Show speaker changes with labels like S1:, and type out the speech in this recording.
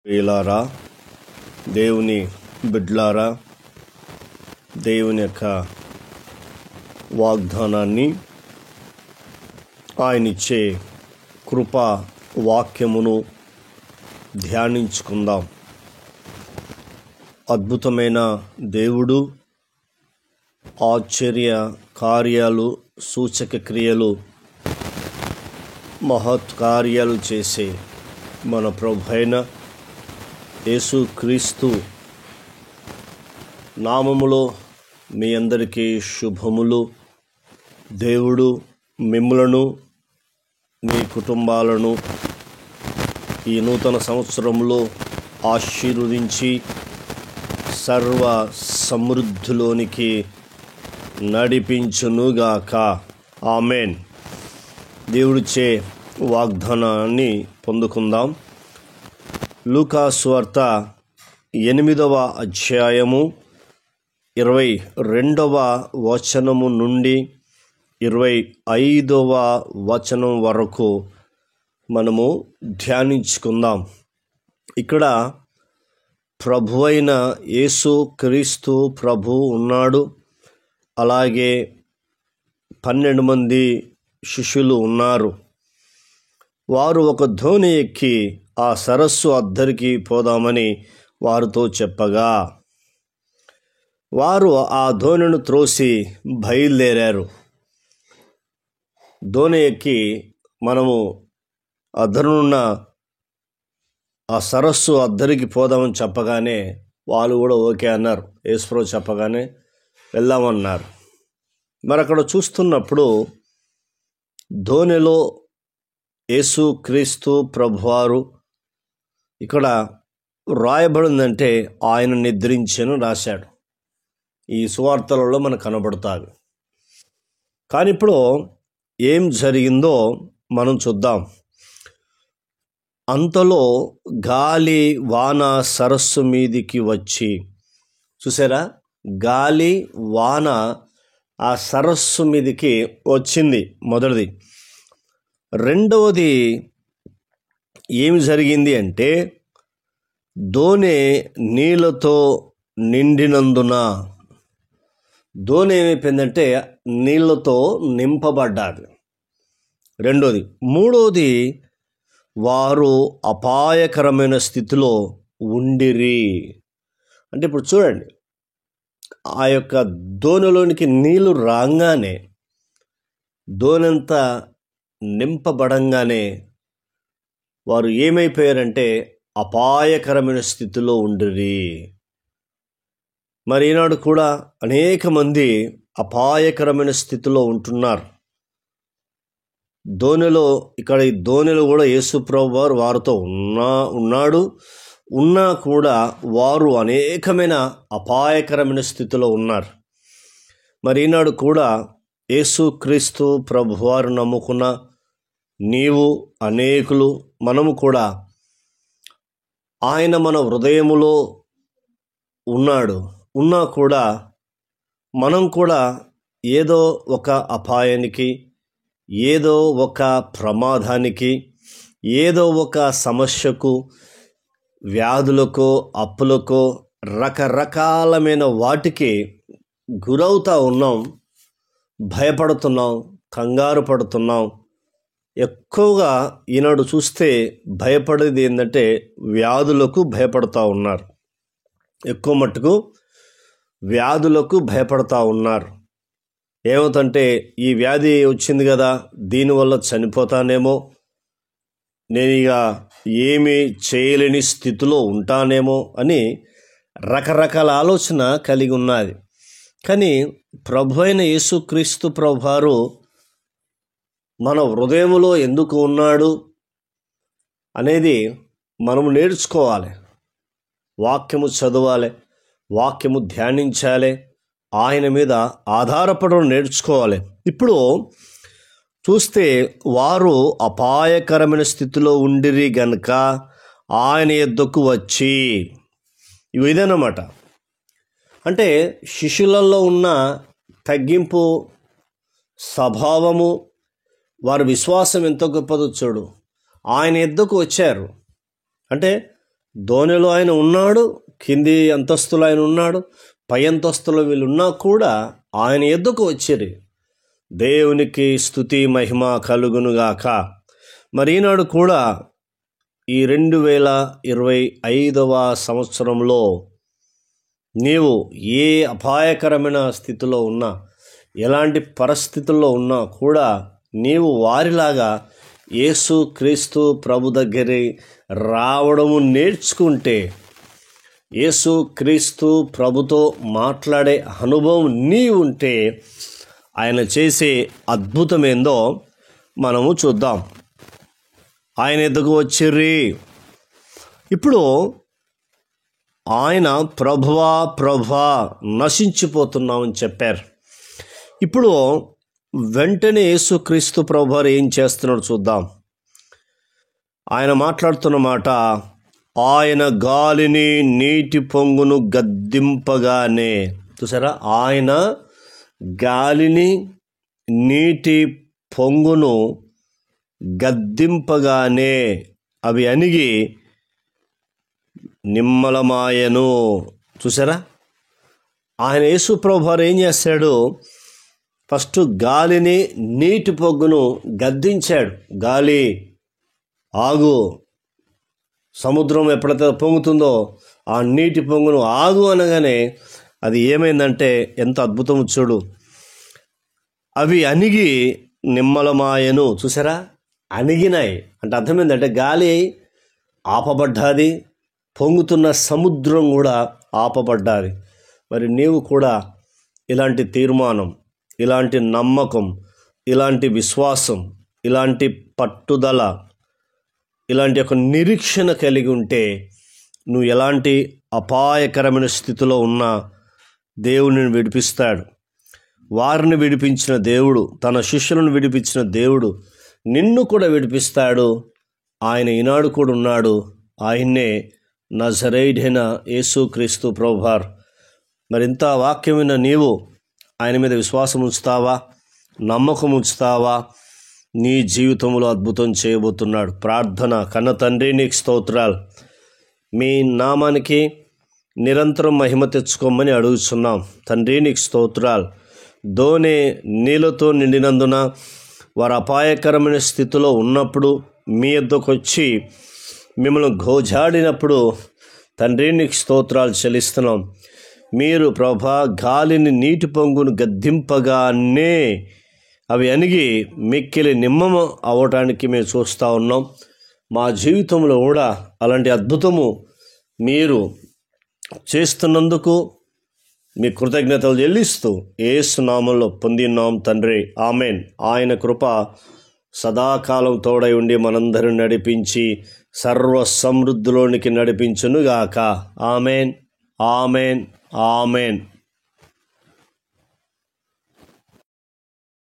S1: ప్రియులారా, దేవుని బిడ్డలారా, దేవుని యొక్క వాగ్దానాన్ని, ఆయన ఇచ్చే కృపా వాక్యమును ధ్యానించుకుందాం. అద్భుతమైన దేవుడు, ఆశ్చర్య కార్యాలు, సూచక క్రియలు, మహత్ కార్యాలు చేసే మన ప్రభువైన యేసుక్రీస్తు నామములో మీ అందరికీ శుభములు. దేవుడు మిమ్ములను, మీ కుటుంబాలను ఈ నూతన సంవత్సరంలో ఆశీర్వదించి సర్వ సమృద్ధిలోనికి నడిపించునుగాక. ఆమేన్. దేవుడిచ్చే వాగ్దానాన్ని పొందుకుందాం. లూకా సువార్త 8వ అధ్యాయము 22వ వచనము నుండి 25వ వచనం వరకు మనము ధ్యానించుకుందాం. ఇక్కడ ప్రభువైన యేసుక్రీస్తు ప్రభు ఉన్నాడు. అలాగే 12 మంది శిష్యులు ఉన్నారు. వారు ఒక ధోని ఎక్కి ఆ సరస్సు అద్దరికి పోదామని వారితో చెప్పగా, వారు ఆ ధోనిను త్రోసి బయలుదేరారు. ధోని ఎక్కి మనము అద్దరునున్న ఆ సరస్సు అద్దరికి పోదామని చెప్పగానే వాళ్ళు కూడా ఓకే అన్నారు. యేసుప్రభు చెప్పగానే వెళ్దామన్నారు. మరి అక్కడ చూస్తున్నప్పుడు ధోనిలో యేసుక్రీస్తు ప్రభువారు, ఇక్కడ రాయబడిందంటే ఆయన నిద్రించెను రాశాడు. ఈ సువార్తలలో మనకు కనబడతారు. కానీ ఇప్పుడు ఏం జరిగిందో మనం చూద్దాం. అంతలో గాలి వాన సరస్సు మీదికి వచ్చి, చూసారా, గాలి వాన ఆ సరస్సు మీదికి వచ్చింది. మొదటిది. రెండవది ఏమి జరిగింది అంటే, దోణి నీళ్ళతో నిండినందున, దోణి ఏమైపోయిందంటే నీళ్ళతో నింపబడ్డారు. రెండోది. మూడోది, వారు అపాయకరమైన స్థితిలో ఉండిరి. అంటే ఇప్పుడు చూడండి, ఆ యొక్క దోణిలోనికి నీళ్లు రాగానే, దోణంతా నింపబడంగానే వారు ఏమైపోయారంటే అపాయకరమైన స్థితిలో ఉండిరి. మరి ఈనాడు కూడా అనేక మంది అపాయకరమైన స్థితిలో ఉంటున్నారు. ధోనిలో, ఇక్కడ ఈ ధోనిలో కూడా యేసుప్రభు వారు వారితో ఉన్నా కూడా వారు అనేకమైన అపాయకరమైన స్థితిలో ఉన్నారు. మరి ఈనాడు కూడా యేసుక్రీస్తు ప్రభువారు నమ్ముకున్న నీవు, అనేకులు, మనము కూడా ఆయన మన హృదయములో ఉన్నా కూడా మనం కూడా ఏదో ఒక అపాయానికి, ఏదో ఒక ప్రమాదానికి, ఏదో ఒక సమస్యకు, వ్యాధులకో, అప్పులకో, రకరకాలమైన వాటికి గురవుతూ ఉన్నాం. భయపడుతున్నాం, కంగారు పడుతున్నాం. ఎక్కువగా ఈనాడు చూస్తే భయపడేది ఏంటంటే వ్యాధులకు భయపడతా ఉన్నారు. ఎక్కువ మట్టుకు వ్యాధులకు భయపడతా ఉన్నారు. ఏమవుతుంటే, ఈ వ్యాధి వచ్చింది కదా, దీనివల్ల చనిపోతానేమో, నేను ఇక ఏమీ చేయలేని స్థితిలో ఉంటానేమో అని రకరకాల ఆలోచన కలిగి ఉన్నది. కానీ ప్రభు అయిన యేసుక్రీస్తు ప్రభువారు మన హృదయములో ఎందుకు ఉన్నాడు అనేది మనము నేర్చుకోవాలి. వాక్యము చదవాలి, వాక్యము ధ్యానించాలి, ఆయన మీద ఆధారపడడం నేర్చుకోవాలి. ఇప్పుడు చూస్తే వారు అపాయకరమైన స్థితిలో ఉండిరి గనుక ఆయన యొద్దకు వచ్చి, ఇదన్నమాట. అంటే శిష్యులలో ఉన్న తగ్గింపు స్వభావము, వారి విశ్వాసం ఎంతో గొప్పదో చూడు. ఆయన యొద్దకు వచ్చారు. అంటే దోణిలో ఆయన ఉన్నాడు, కింది అంతస్తులో ఆయన ఉన్నాడు, పై అంతస్తులో వీళ్ళు ఉన్నా కూడా ఆయన ఎద్దుకు వచ్చిరి. దేవునికి స్తుతి మహిమ కలుగునుగాక. మరి ఈనాడు కూడా ఈ 2025వ సంవత్సరంలో నీవు ఏ అపాయకరమైన స్థితిలో ఉన్నా, ఎలాంటి పరిస్థితుల్లో ఉన్నా కూడా నీవు వారిలాగా యేసు క్రీస్తు ప్రభు దగ్గర రావడము నేర్చుకుంటే, యేసు క్రీస్తు ప్రభుతో మాట్లాడే అనుభవం నీ ఉంటే ఆయన చేసే అద్భుతం ఏందో మనము చూద్దాం. ఆయన ఎద్దకు వచ్చిర్రి. ఇప్పుడు ఆయన ప్రభువా ప్రభువా నశించిపోతున్నామని చెప్పారు. ఇప్పుడు వెంటనే యేసుక్రీస్తు ప్రభువారు ఏం చేస్తున్నాడు చూద్దాం. ఆయన మాట్లాడుతున్న మాట, ఆయన గాలిని నీటి పొంగును గద్దింపగానే. చూసారా, ఆయన గాలిని నీటి పొంగును గద్దింపగానే అవి అణిగి నిమ్మలమాయను. చూసారా, ఆయన యేసు ప్రభువారు ఏం చేశాడు? ఫస్ట్ గాలిని నీటి పొంగును గద్దించాడు. గాలి ఆగు. సముద్రం ఎప్పుడైతే పొంగుతుందో ఆ నీటి పొంగును ఆగు అనగానే అది ఏమైందంటే ఎంత అద్భుతం చూడు, అవి అణిగి నిమ్మలమాయను. చూసారా, అణిగినాయి అంటే అర్థం ఏంటంటే గాలి ఆపబడ్డాది, పొంగుతున్న సముద్రం కూడా ఆపబడ్డాది. మరి నీవు కూడా ఇలాంటి తీర్మానం, ఇలాంటి నమ్మకం, ఇలాంటి విశ్వాసం, ఇలాంటి పట్టుదల, ఇలాంటి ఒక నిరీక్షణ కలిగి ఉంటే నువ్వు ఎలాంటి అపాయకరమైన స్థితిలో ఉన్నా దేవుడిని విడిపిస్తాడు. వారిని విడిపించిన దేవుడు, తన శిష్యులను విడిపించిన దేవుడు నిన్ను కూడా విడిపిస్తాడు. ఆయన ఈనాడు కూడా ఉన్నాడు. ఆయన్నే నజరేయుడైన యేసుక్రీస్తు ప్రభువారు. మరింత వాక్యమైన నీవు ఆయన మీద విశ్వాసం ఉంచుతావా, నమ్మకం ఉంచుతావా? నీ జీవితంలో అద్భుతం చేయబోతున్నాడు. ప్రార్థన. కన్న తండ్రి, నీకు స్తోత్రాలు. మీ నామానికి నిరంతరం మహిమ తెచ్చుకోమని అడుగుతున్నాం. తండ్రి, నీకు స్తోత్రాలు. దోణి నీళ్ళతో నిండినందున వారు అపాయకరమైన స్థితిలో ఉన్నప్పుడు మీ యొద్దకు వచ్చి మిమ్మల్ని గోజాడినప్పుడు తండ్రి, నీకు స్తోత్రాలు చెల్లిస్తున్నాం. మీరు ప్రభా గాలిని నీటి పొంగును గద్దింపగానే అవి అణిగి మిక్కిలి నిమ్మము అవ్వటానికి మేము చూస్తూ ఉన్నాం. మా జీవితంలో కూడా అలాంటి అద్భుతము మీరు చేస్తున్నందుకు మీ కృతజ్ఞతలు చెల్లిస్తూ యేసు నామములో పొందినాం తండ్రి, ఆమెన్. ఆయన కృప సదాకాలం తోడై ఉండి మనందరిని నడిపించి సర్వ సమృద్ధిలోనికి నడిపించునుగాక. Amen, amen, amen.